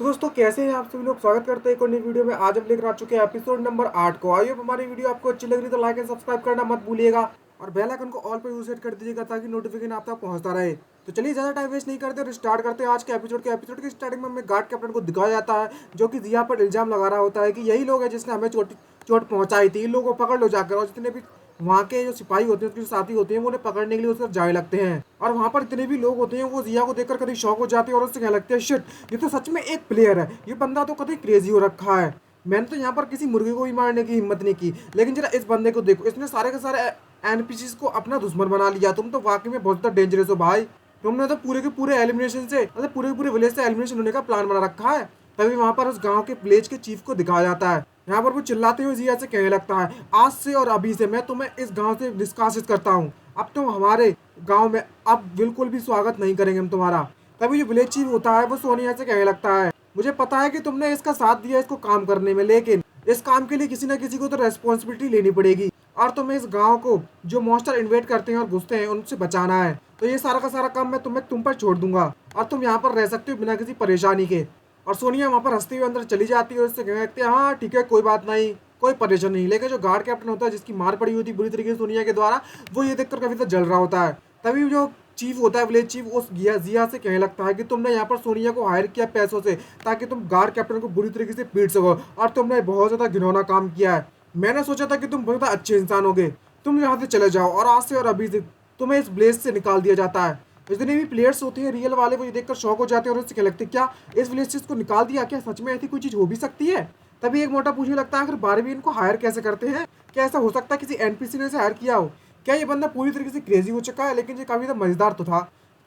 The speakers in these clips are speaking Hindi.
तो दोस्तों कैसे हैं आप सभी लोग। स्वागत करते हैं एक और नई वीडियो में। आज हम लेकर आ चुके हैं एपिसोड नंबर 8 को। आइए हमारी वीडियो आपको अच्छी लग रही तो लाइक एंड सब्सक्राइब करना मत भूलिएगा और बेल आइकन को ऑल पर यूज सेट कर दीजिएगा ताकि नोटिफिकेशन आप तक पहुंचता रहे। तो चलिए ज़्यादा टाइम वेस्ट नहीं करते और स्टार्ट करते हैं आज के एपिसोड की स्टार्टिंग में हमें गार्ड कैप्टन को दिखाया जाता है जो कि जिया पर इल्जाम लगा रहा होता है कि यही लोग हैं जिसने हमें चोट पहुंचाई थी। इन लोगों को पकड़ लो जाकर। और जितने भी वहाँ के जो सिपाही होते हैं उसके जो साथी होते हैं वो उन्हें पकड़ने के लिए उसको जाए लगते हैं। और वहाँ पर इतने भी लोग होते हैं वो जिया को देखकर कभी शॉक हो जाते हैं और उससे कहने लगते हैं शिट, ये तो सच में एक प्लेयर है, ये बंदा तो कभी क्रेजी हो रखा है। मैंने तो यहाँ पर किसी मुर्गे को भी मारने की हिम्मत नहीं की, लेकिन जरा इस बंदे को देखो, इसने सारे के सारे एनपीसीज को अपना दुश्मन बना लिया। तुम तो वाकई में बहुत ज़्यादा डेंजरस हो भाई। तुमने तो पूरे के पूरे एलिमिनेशन से मतलब पूरे के पूरे विलेज से एलिमिनेशन होने का प्लान बना रखा है। तभी वहाँ पर उस गाँव के विलेज के चीफ को दिखाया जाता है। यहाँ पर वो चिल्लाते हुए जिया से कहने लगता है, आज से और अभी से मैं तुम्हें इस गांव से निष्कासित करता हूँ। अब तुम हमारे गांव में अब बिल्कुल भी स्वागत नहीं करेंगे हम तुम्हारा। तभी जो विलेज चीफ होता है वो सोनिया से कहने लगता है, मुझे पता है कि तुमने इसका साथ दिया इसको काम करने में, लेकिन इस काम के लिए किसी न किसी को तो रेस्पॉन्सिबिलिटी लेनी पड़ेगी और तुम्हें इस गाँव को जो मॉन्स्टर इन्वेट करते हैं और घुसते हैं उनसे बचाना है। तो ये सारा का सारा काम मैं तुम पर छोड़ दूंगा और तुम यहाँ पर रह सकते हो बिना किसी परेशानी के। और सोनिया वहाँ पर हंसते हुए अंदर चली जाती है और उससे कहते हैं, हाँ ठीक है कोई बात नहीं, कोई परेशानी नहीं। लेकिन जो गार्ड कैप्टन होता है जिसकी मार पड़ी हुई थी बुरी तरीके से सोनिया के द्वारा, वो ये देखकर काफी जल रहा होता है। तभी जो चीफ होता है विलेज चीफ उस जिया से कहने लगता है कि तुमने यहाँ पर सोनिया को हायर किया पैसों से ताकि तुम गार्ड कैप्टन को बुरी तरीके से पीट सको और तुमने बहुत ज्यादा घिनौना काम किया है। मैंने सोचा था कि तुम बहुत अच्छे इंसान होगे, तुम यहाँ से चले जाओ और आज से और अभी से तुम्हें इस ब्लेस से निकाल दिया जाता है। जितने भी प्लेयर्स होते हैं रियल वाले वो ये देखकर शौक हो जाते हैं और उससे क्या लगता है, क्या इस विलेज को निकाल दिया, क्या सच में ऐसी कोई चीज हो भी सकती है। तभी एक मोटा पूछने लगता है, आखिर बारह भी इनको हायर कैसे करते हैं, क्या ऐसा हो सकता है किसी एनपीसी ने इसे हायर किया हो। क्या ये बंदा पूरी तरीके से क्रेजी हो चुका है, लेकिन ये काफी मजेदार तो था।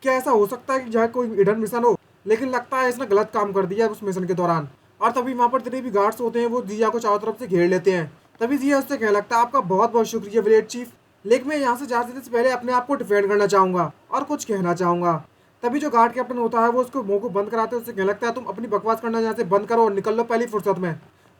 क्या ऐसा हो सकता है कि जहाँ कोई हिडन मिशन हो, लेकिन लगता है इसने गलत काम कर दिया उस मिशन के दौरान। और तभी वहाँ पर जितने भी गार्ड्स होते हैं वो जिया को चारों तरफ से घेर लेते हैं। तभी जिया उससे कहने लगता है, आपका बहुत बहुत शुक्रिया विलेज चीफ, लेकिन मैं यहाँ से जाने से पहले अपने आप को डिफेंड करना चाहूंगा और कुछ कहना चाहूंगा। तभी जो गार्ड कैप्टन होता है वो उसको मुंह को बंद कराते हैं, उससे कहने लगता है, तुम अपनी बकवास करना यहाँ से बंद करो और निकल लो पहली फुर्सत में।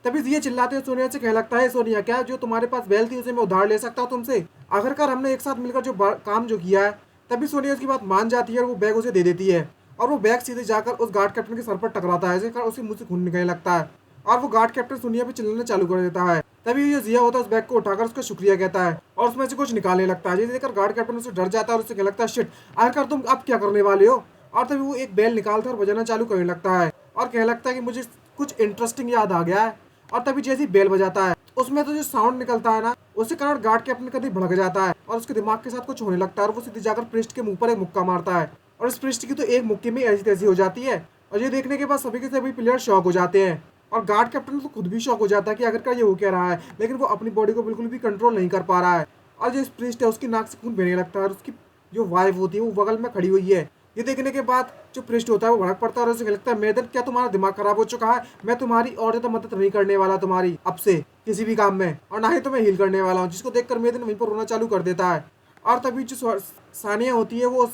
तभी जिया चिल्लाते हैं सोनिया से कहने लगता है, सोनिया क्या जो तुम्हारे पास बैल थी उसे मैं उधार ले सकता हूँ तुमसे, आखिरकार हमने एक साथ मिलकर जो काम जो किया है। तभी सोनिया उसकी बात मान जाती है और वो बैग उसे दे देती है और वो बैग सीधे जाकर उस गार्ड कैप्टन के सर पर टकराता है, जिससे उसके मुंह से खून निकलने लगता है और वो गार्ड कैप्टन सोनिया पे चिल्लाना चालू कर देता है। तभी जो जिया होता है उस बैग को उठाकर उसका शुक्रिया कहता है और उसमें से कुछ निकालने लगता है, जिसे देखकर गार्ड कैप्टन उससे डर जाता है और उससे कहने लगता है, शिट आखिरकार तुम अब क्या करने वाले हो। और तभी वो एक बेल निकालता है और बजाना चालू करने लगता है और कहने लगता है कि मुझे कुछ इंटरेस्टिंग याद आ गया है। और तभी जैसे बेल बजाता है उसमें तो जो साउंड निकलता है ना, उसके कारण गार्ड कैप्टन कभी भड़क जाता है और उसके दिमाग के साथ कुछ होने लगता है और वो सीधे जाकर पृष्ठ के मुंह पर एक मुक्का मारता है और इस पृष्ठ की तो एक मुक्के में ऐसी तैसी हो जाती है। और ये देखने के बाद सभी के सभी प्लेयर शॉक हो जाते हैं और गार्ड कैप्टन तो खुद भी शॉक हो जाता है कि आखिरकार ये हो क्या रहा है, लेकिन वो अपनी बॉडी को बिल्कुल भी कंट्रोल नहीं कर पा रहा है। और जो प्रिस्ट है उसकी नाक से खून बहने लगता है और उसकी जो वाइफ होती है वो बगल में खड़ी हुई है। ये देखने के बाद जो प्रिस्ट होता है वो भड़क पड़ता है और उसे लगता है, मेदन क्या तुम्हारा दिमाग खराब हो चुका है, मैं तुम्हारी और ज्यादा मदद नहीं करने वाला तुम्हारी अब से किसी भी काम में, और ना ही तुम्हें हील करने वाला हूँ। जिसको देखकर मेदन वहीं पर रोना चालू कर देता है। और तभी जो सानिया होती है वो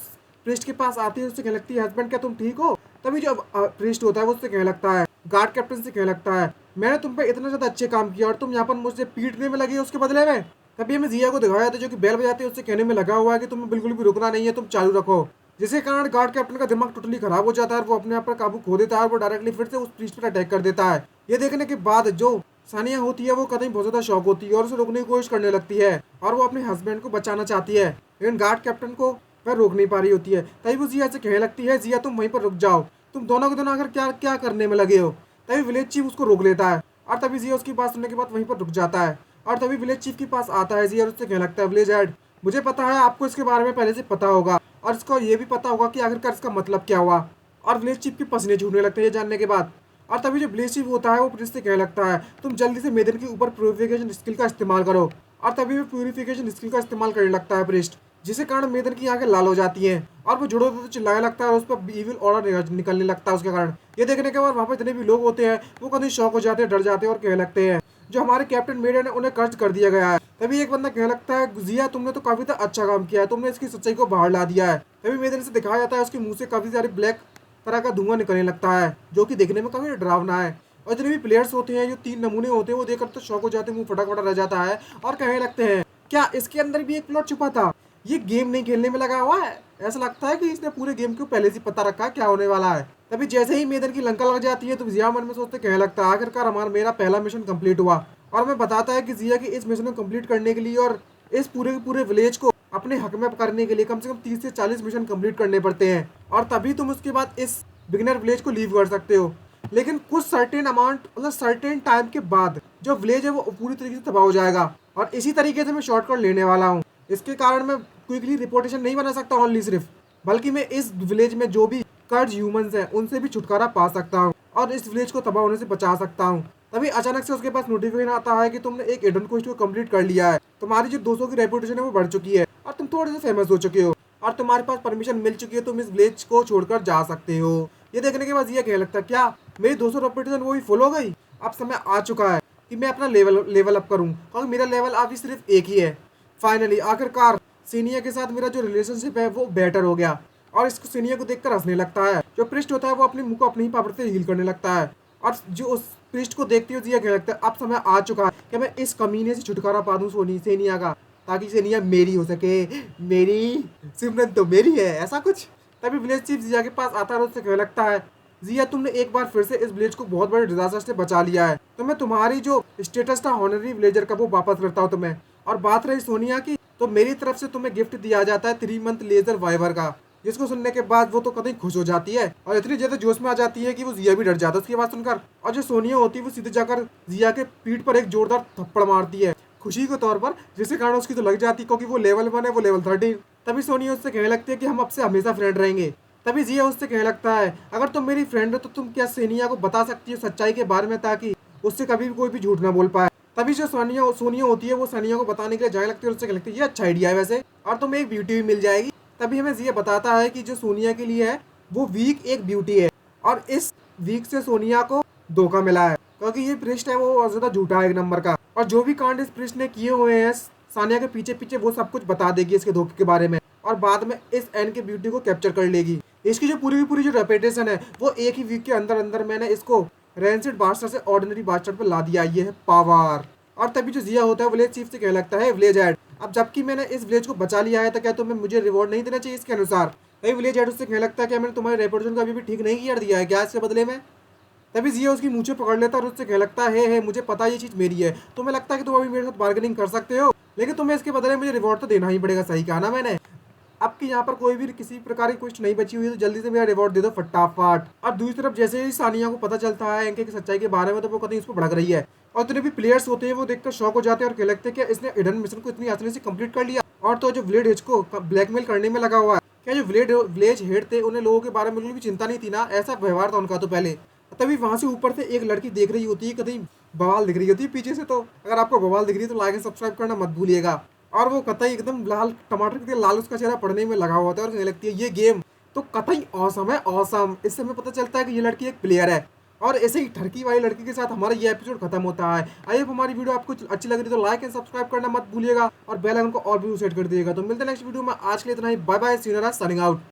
प्रिस्ट के पास आती है, उससे कहने लगती है, हस्बैंड क्या तुम ठीक हो। तभी जो प्रिस्ट होता है वो उससे कहने लगता है, गार्ड कैप्टन से कहने लगता है, मैंने तुम पे इतना ज्यादा अच्छे काम किया और तुम यहाँ पर मुझसे पीटने में लगे उसके बदले में। तभी हमें जिया को दिखाया था जो कि बेल बजाते हैं उससे कहने में लगा हुआ है कि तुम्हें बिल्कुल भी रुकना नहीं है, तुम चालू रखो। जिसके कारण गार्ड कैप्टन का दिमाग टोटली खराब हो जाता है और वो अपने आप पर काबू खो देता है और वो डायरेक्टली फिर से उस प्रीस्ट पर अटैक कर देता है। ये देखने के बाद जो सानिया होती है वो कतई बहुत ज्यादा शौक होती है और उसे रोकने की कोशिश करने लगती है और वो अपने हस्बैंड को बचाना चाहती है, लेकिन गार्ड कैप्टन को वह रोक नहीं पा रही होती है। तभी वो जिया से कहने लगती है, जिया तुम वहीं पर रुक जाओ, तुम दोनों के दोनों आखिर क्या क्या करने में लगे हो। तभी विलेज चीफ उसको रोक लेता है और तभी जिया उसकी बात सुनने के बाद वहीं पर रुक जाता है। और तभी विलेज चीफ के पास आता है जिया और उससे कहने लगता है, विलेज हेड मुझे पता है आपको इसके बारे में पहले से पता होगा और इसको ये भी पता होगा कि आखिरकार इसका मतलब क्या हुआ। और विलेज चीफ के पसीने छूटने लगते हैं ये जानने के बाद। और तभी जो विलेज चीफ होता है वो प्रिंस से कहने लगता है, तुम जल्दी से मेदन के ऊपर प्यूरिफिकेशन स्किल का इस्तेमाल करो। और तभी वो प्यूरिफिकेशन स्किल का इस्तेमाल करने लगता है प्रिस्ट, जिसके कारण मेदन की आंखें लाल हो जाती हैं और वो जुड़ो तो चिल्लाने लगता है और उस पर इविल ऑरा निकलने लगता है उसके कारण। ये देखने के बाद वहाँ पर जितने भी लोग होते हैं वो कभी शौक हो जाते हैं, डर जाते हैं और कहने लगते हैं, जो हमारे कैप्टन मेडन है उन्हें कर्ज कर दिया गया है। तभी एक बंदा कहने लगता है, जिया तुमने तो काफी अच्छा काम किया है, तुमने इसकी सच्चाई को बाहर ला दिया है। तभी मेदन से दिखाया जाता है उसके मुंह से काफी सारे ब्लैक तरह का धुआं निकलने लगता है जो कि देखने में काफी डरावना है। और जितने भी प्लेयर्स होते हैं जो 3 नमूने होते हैं वो देखकर तो शौक हो जाते हैं, मुंह फटाफट रह जाता है और कहने लगते हैं, क्या इसके अंदर भी एक प्लॉट छुपा था, ये गेम नहीं खेलने में लगा हुआ है। ऐसा लगता है कि इसने पूरे गेम को पहले से पता रखा है क्या होने वाला है। तभी जैसे ही मैदान की लंका लग जाती है तो जिया मन में सोचते कहने लगता है आखिरकार हमारा मेरा पहला मिशन कंप्लीट हुआ। और मैं बताता है कि जिया की इस मिशन को कंप्लीट करने के लिए और इस पूरे के पूरे विलेज को अपने हक में करने के लिए कम से कम 30 से 40 मिशन कंप्लीट करने पड़ते हैं, और तभी तुम उसके बाद इस बिगिनर विलेज को लीव कर सकते हो। लेकिन कुछ सर्टेन अमाउंट मतलब सर्टेन टाइम के बाद जो विलेज है वो पूरी तरीके से तबाह हो जाएगा। और इसी तरीके से मैं शॉर्टकट लेने वाला हूँ। इसके कारण मैं क्विकली रिपोर्टेशन नहीं बना सकता ओनली सिर्फ, बल्कि मैं इस विलेज में जो भी कर्ज ह्यूमंस हैं उनसे भी छुटकारा पा सकता हूँ और इस विलेज को तबाह होने से बचा सकता हूँ। तभी अचानक से उसके पास नोटिफिकेशन आता है कि तुमने एक एडन क्वेस्ट को कंप्लीट कर लिया है, तुम्हारी जो 200 की रेपुटेशन है वो बढ़ चुकी है और तुम थोड़े से फेमस हो चुके हो और तुम्हारे पास परमिशन मिल चुकी है, तुम इस विलेज को छोड़कर जा सकते हो। ये देखने के बाद ये कहने लगता है क्या मेरी 200 रेपुटेशन वो भी फुल हो गई? अब समय आ चुका है कि मैं अपना लेवल अप करूँ, क्योंकि मेरा लेवल अभी सिर्फ एक ही है। फाइनली आखिरकार सीनिया के साथ मेरा जो रिलेशनशिप है वो बेटर हो गया। और इसको सीनिया को देखकर हंसने लगता है। जो पृष्ठ होता है वो अपने मुंह को अपनी ही पावर से हील करने लगता है और जो उस पृष्ठ को देखते हुए जिया कहने लगता है अब समय आ चुका है कि मैं इस कमीने से छुटकारा पा दूं सेनिया का, ताकि सेनिया मेरी हो सके। मेरी सिमरन तो मेरी है, ऐसा कुछ। तभी विलेज चीफ जिया के पास आता है और उससे कहने लगता है जिया तुमने एक बार फिर से इस विलेज को बहुत बड़े डिजास्टर से बचा लिया है, तो मैं तुम्हारी जो स्टेटस था ऑनरी विलेजर का वो वापस करता हूँ तुम्हें। और बात रही सोनिया की, तो मेरी तरफ से तुम्हें गिफ्ट दिया जाता है 3 मंथ लेजर वाइवर का, जिसको सुनने के बाद वो तो कतई खुश हो जाती है और इतनी ज्यादा जोश में आ जाती है कि वो जिया भी डर जाता है उसकी बात सुनकर। और जो सोनिया होती है वो सीधे जाकर जिया के पीठ पर एक जोरदार थप्पड़ मारती है खुशी के तौर पर, जिसके कारण उसकी तो लग जाती है क्योंकि वो लेवल 1 है, वो लेवल 13। तभी सोनिया उससे कहने लगती है कि हम अब से हमेशा फ्रेंड रहेंगे। तभी जिया उससे कहने लगता है अगर तुम मेरी फ्रेंड हो तो तुम क्या सोनिया को बता सकती हो सच्चाई के बारे में, ताकि उससे कभी भी कोई भी झूठ ना बोल पाए। तभी जो सोनिया होती है वो सोनिया को बताने के लिए जाने लगती है और उससे कहने लगती है ये अच्छा आइडिया है वैसे, और तुम्हें एक ब्यूटी भी मिल जाएगी। तभी हमें ये बताता है कि जो सोनिया के लिए है वो वीक एक ब्यूटी है और इस वीक से सोनिया को धोखा मिला है, क्योंकि ये पृष्ठ है वो ज्यादा झूठा है एक नंबर का, और जो भी कांड इस पृष्ठ ने किए हुए हैं सानिया के पीछे पीछे वो सब कुछ बता देगी इसके धोखे के बारे में, और बाद में इस एन के ब्यूटी को कैप्चर कर लेगी। इसकी जो पूरी की पूरी जो रेपुटेशन है वो एक ही वीक के अंदर अंदर मैंने इसको रेंसिड बास्टर से ऑर्डिनरी बास्टर पर ला दिया। ये है पावर। और तभी जो जिया होता है विलेज चीफ से कहने लगता है विलेज हेड अब जबकि मैंने इस विलेज को बचा लिया है तो क्या तुम्हें मुझे रिवॉर्ड नहीं देना चाहिए इसके अनुसार? तभी विलेज हेड उससे कहने लगता है कि मैंने तुम्हारे रेपुटेशन को अभी भी ठीक नहीं कर दिया है क्या इसके बदले में? तभी जिया उसकी मूंछें पकड़ लेता है और उससे कहने लगता है मुझे पता ये चीज मेरी है, तुम्हें लगता है कि तुम अभी मेरे साथ बार्गेनिंग कर सकते हो, लेकिन तुम्हें इसके बदले मुझे रिवॉर्ड तो देना ही पड़ेगा। सही कहा ना मैंने? अब की यहाँ पर कोई भी किसी प्रकार की क्वेश्चन नहीं बची हुई है तो जल्दी से मेरा रिवॉर्ड दे दो फटाफट। और दूसरी तरफ जैसे ही सानिया को पता चलता है एंके की सच्चाई के बारे में तो वो कहीं इसको भड़क रही है, और जितने भी प्लेयर्स होते हैं वो देखकर शॉक हो जाते हैं और कहने लगते हैं कि इसने हिडन मिशन को इतनी आसानी से कंप्लीट कर लिया। और तो जो विलेज हेड को ब्लैकमेल करने में लगा हुआ है, क्या जो विलेज हेड थे उन्हें लोगों के बारे में बिल्कुल भी चिंता नहीं थी ना, ऐसा व्यवहार था उनका तो पहले। तभी वहां से ऊपर से एक लड़की देख रही होती है, कहीं बवाल दिख रही होती है पीछे से, तो अगर आपको बवाल दिख रही है तो लाइक एंड सब्सक्राइब करना मत भूलिएगा। और वो कतई एकदम लाल टमाटर की तरह लाल उसका चेहरा पड़ने में लगा हुआ होता है और कहने लगती है ये गेम तो कतई औसम है औसम। इससे हमें पता चलता है कि ये लड़की एक प्लेयर है। और ऐसे ही ठरकी वाली लड़की के साथ हमारा ये एपिसोड खत्म होता है। आई होप हमारी वीडियो आपको अच्छी लग रही तो लाइक एंड सब्सक्राइब करना मत भूलिएगा और बेल आइकन को और भी सेट कर दिएगा। तो मिलते हैं नेक्स्ट वीडियो में, आज के लिए इतना ही। Bye bye, senior signing out.